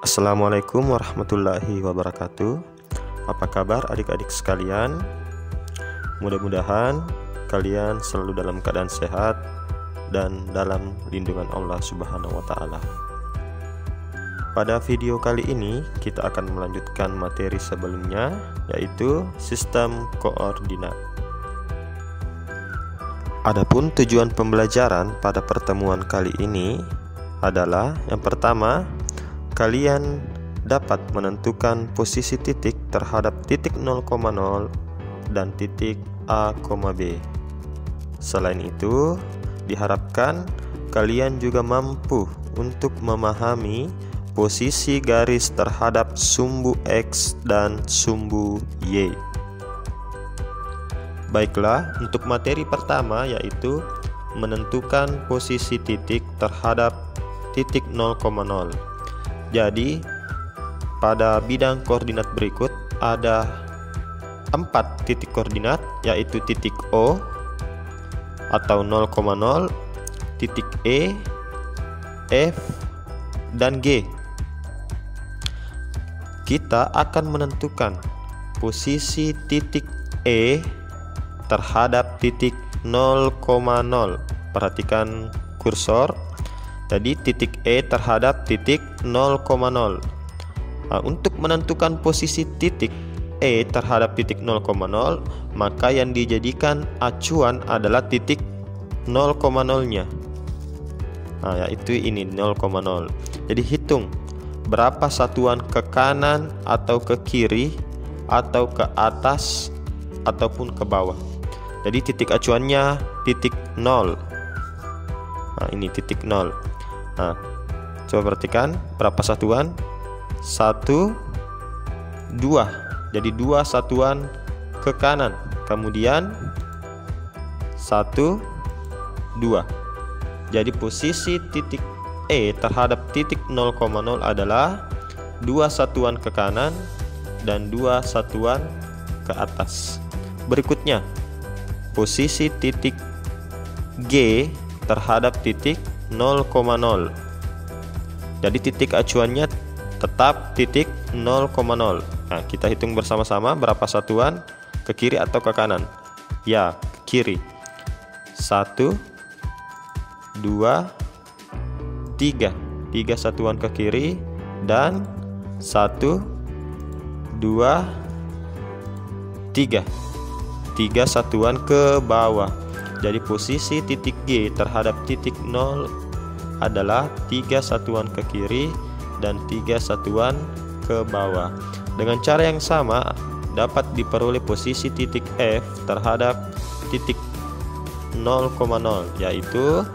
Assalamualaikum warahmatullahi wabarakatuh. Apa kabar adik-adik sekalian? Mudah-mudahan kalian selalu dalam keadaan sehat dan dalam lindungan Allah Subhanahu wa Ta'ala. Pada video kali ini kita akan melanjutkan materi sebelumnya, yaitu sistem koordinat. Adapun tujuan pembelajaran pada pertemuan kali ini adalah yang pertama, kalian dapat menentukan posisi titik terhadap titik 0,0 dan titik A, B. Selain itu, diharapkan kalian juga mampu untuk memahami posisi garis terhadap sumbu X dan sumbu Y. Baiklah, untuk materi pertama yaitu menentukan posisi titik terhadap titik 0,0. Jadi pada bidang koordinat berikut ada 4 titik koordinat, yaitu titik O atau 0,0, titik E, F, dan G. Kita akan menentukan posisi titik E terhadap titik 0,0. Perhatikan kursor. Jadi titik E terhadap titik 0,0. Nah, untuk menentukan posisi titik E terhadap titik 0,0, maka yang dijadikan acuan adalah titik 0,0-nya. Nah, yaitu ini 0,0. Jadi hitung berapa satuan ke kanan atau ke kiri atau ke atas ataupun ke bawah. Jadi titik acuannya titik 0. Nah, ini titik 0. Nah, coba perhatikan berapa satuan? 1, 2. Jadi 2 satuan ke kanan. Kemudian 1, 2. Jadi posisi titik E terhadap titik 0,0 adalah 2 satuan ke kanan dan 2 satuan ke atas. Berikutnya, posisi titik G terhadap titik 0,0. Jadi titik acuannya tetap titik 0,0. Nah, kita hitung bersama-sama berapa satuan ke kiri atau ke kanan. Ya, ke kiri. 1, 2, 3. 3 satuan ke kiri dan 1, 2, 3. 3 satuan ke bawah. Jadi posisi titik G terhadap titik 0 adalah 3 satuan ke kiri dan 3 satuan ke bawah. Dengan cara yang sama dapat diperoleh posisi titik F terhadap titik 0,0, yaitu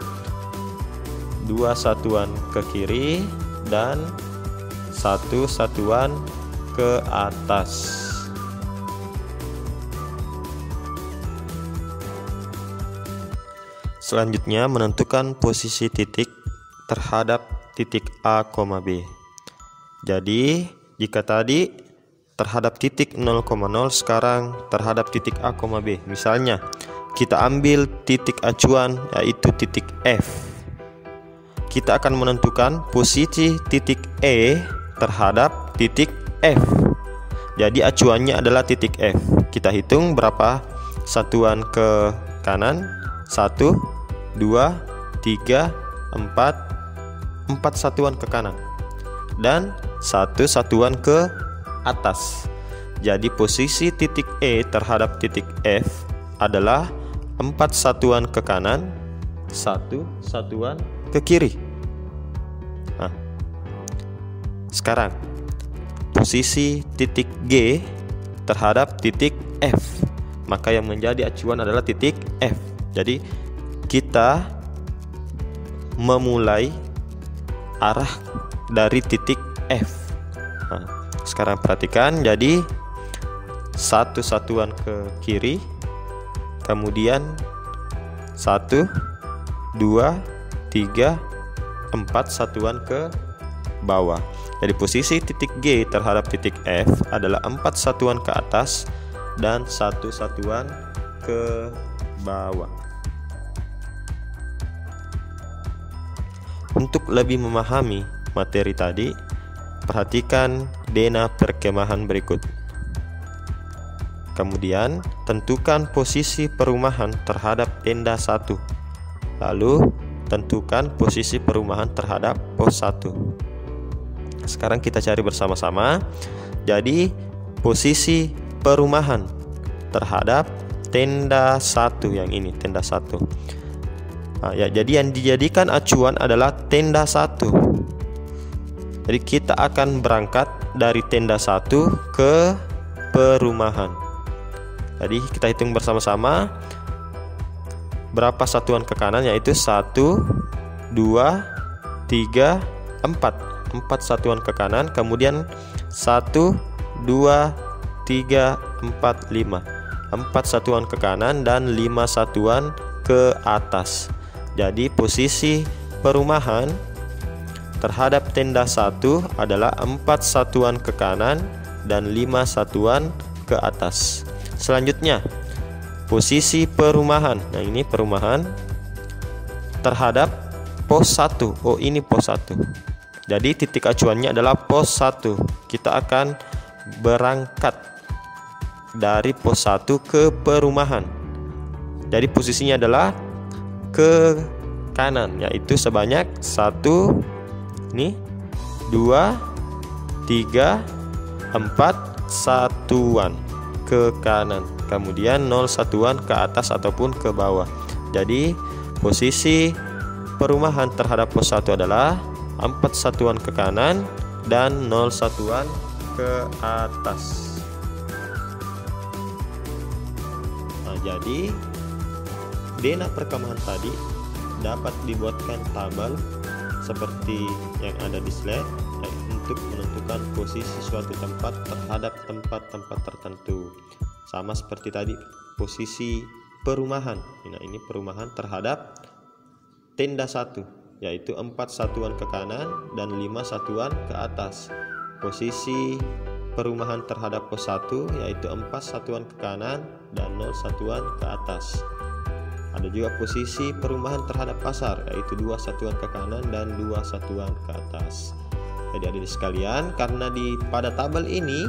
2 satuan ke kiri dan 1 satuan ke atas. Selanjutnya menentukan posisi titik terhadap titik A, B. Jadi jika tadi terhadap titik 0,0, sekarang terhadap titik A, B. Misalnya kita ambil titik acuan yaitu titik F. Kita akan menentukan posisi titik E terhadap titik F. Jadi acuannya adalah titik F. Kita hitung berapa satuan ke kanan. 1, 2, 3, 4 satuan ke kanan dan 1 satuan ke atas. Jadi posisi titik E terhadap titik F adalah 4 satuan ke kanan, 1 satuan ke kiri. Nah, sekarang posisi titik G terhadap titik F, maka yang menjadi acuan adalah titik F. Jadi kita memulai arah dari titik F. Nah, sekarang perhatikan, jadi 1 satuan ke kiri, kemudian 1, 2, 3, 4 satuan ke bawah. Jadi posisi titik G terhadap titik F adalah 4 satuan ke atas dan 1 satuan ke bawah. Untuk lebih memahami materi tadi, perhatikan denah perkemahan berikut. Kemudian tentukan posisi perumahan terhadap tenda 1. Lalu tentukan posisi perumahan terhadap pos 1. Sekarang kita cari bersama-sama. Jadi posisi perumahan terhadap tenda 1 yang ini, tenda 1. Jadi yang dijadikan acuan adalah tenda 1. Jadi kita akan berangkat dari tenda 1 ke perumahan. Jadi kita hitung bersama-sama berapa satuan ke kanan, yaitu 1, 2, 3, 4. 4 satuan ke kanan, kemudian 1, 2, 3, 4, 5. 4 satuan ke kanan dan 5 satuan ke atas. Jadi posisi perumahan terhadap tenda 1 adalah 4 satuan ke kanan dan 5 satuan ke atas. Selanjutnya, posisi perumahan. Nah, ini perumahan terhadap pos 1. Oh, ini pos 1. Jadi titik acuannya adalah pos 1. Kita akan berangkat dari pos 1 ke perumahan. Jadi posisinya adalah ke kanan, yaitu sebanyak 1, ini 2, 3, 4 satuan ke kanan, kemudian 0 satuan ke atas ataupun ke bawah. Jadi posisi perumahan terhadap pos 1 adalah 4 satuan ke kanan dan 0 satuan ke atas. Jadi denah perkemahan tadi dapat dibuatkan tabel seperti yang ada di slide untuk menentukan posisi suatu tempat terhadap tempat-tempat tertentu. Sama seperti tadi posisi perumahan. Nah, ini perumahan terhadap tenda 1, yaitu 4 satuan ke kanan dan 5 satuan ke atas. Posisi perumahan terhadap pos 1 yaitu 4 satuan ke kanan dan 0 satuan ke atas. Ada juga posisi perumahan terhadap pasar, yaitu 2 satuan ke kanan dan 2 satuan ke atas. Jadi adik sekalian, karena pada tabel ini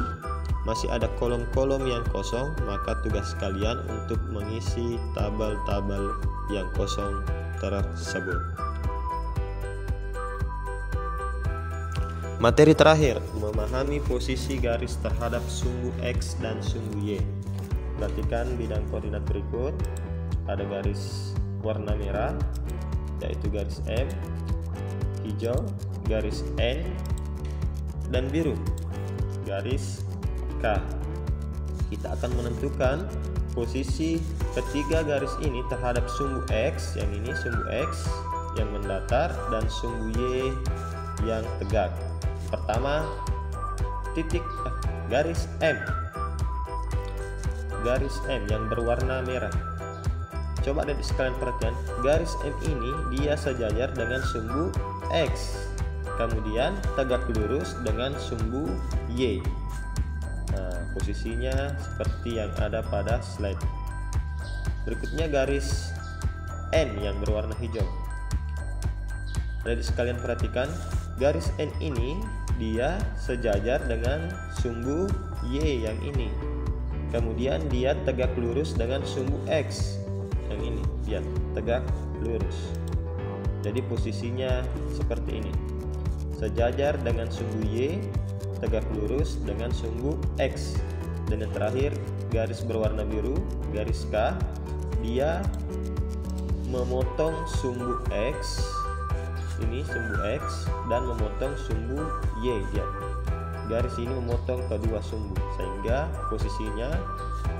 masih ada kolom-kolom yang kosong, maka tugas kalian untuk mengisi tabel-tabel yang kosong tersebut. Materi terakhir, memahami posisi garis terhadap sumbu X dan sumbu Y. Perhatikan bidang koordinat berikut. Ada garis warna merah, yaitu garis M, hijau, garis N, dan biru, garis K. Kita akan menentukan posisi ketiga garis ini terhadap sumbu X, yang ini sumbu X yang mendatar, dan sumbu Y yang tegak. Pertama, garis M. Garis M yang berwarna merah. Coba adik sekalian perhatikan, garis M ini dia sejajar dengan sumbu X, kemudian tegak lurus dengan sumbu Y. Nah, posisinya seperti yang ada pada slide. Berikutnya garis N yang berwarna hijau. Adik sekalian perhatikan, garis N ini dia sejajar dengan sumbu Y yang ini, kemudian dia tegak lurus dengan sumbu X yang ini, lihat, tegak lurus. Jadi posisinya seperti ini, sejajar dengan sumbu Y, tegak lurus dengan sumbu X. Dan yang terakhir, garis berwarna biru, garis K, dia memotong sumbu X, ini sumbu X, dan memotong sumbu Y. Lihat, garis ini memotong kedua sumbu, sehingga posisinya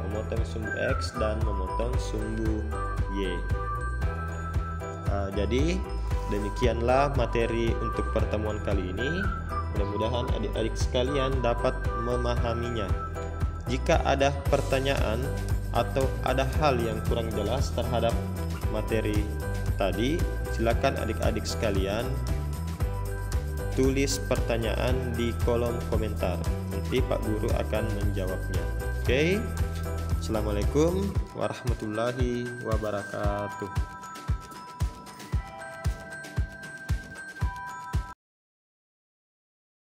memotong sumbu X dan memotong sumbu Y. Jadi demikianlah materi untuk pertemuan kali ini. Mudah-mudahan adik-adik sekalian dapat memahaminya. Jika ada pertanyaan atau ada hal yang kurang jelas terhadap materi tadi, silakan adik-adik sekalian tulis pertanyaan di kolom komentar. Nanti Pak Guru akan menjawabnya. Oke. Assalamualaikum warahmatullahi wabarakatuh.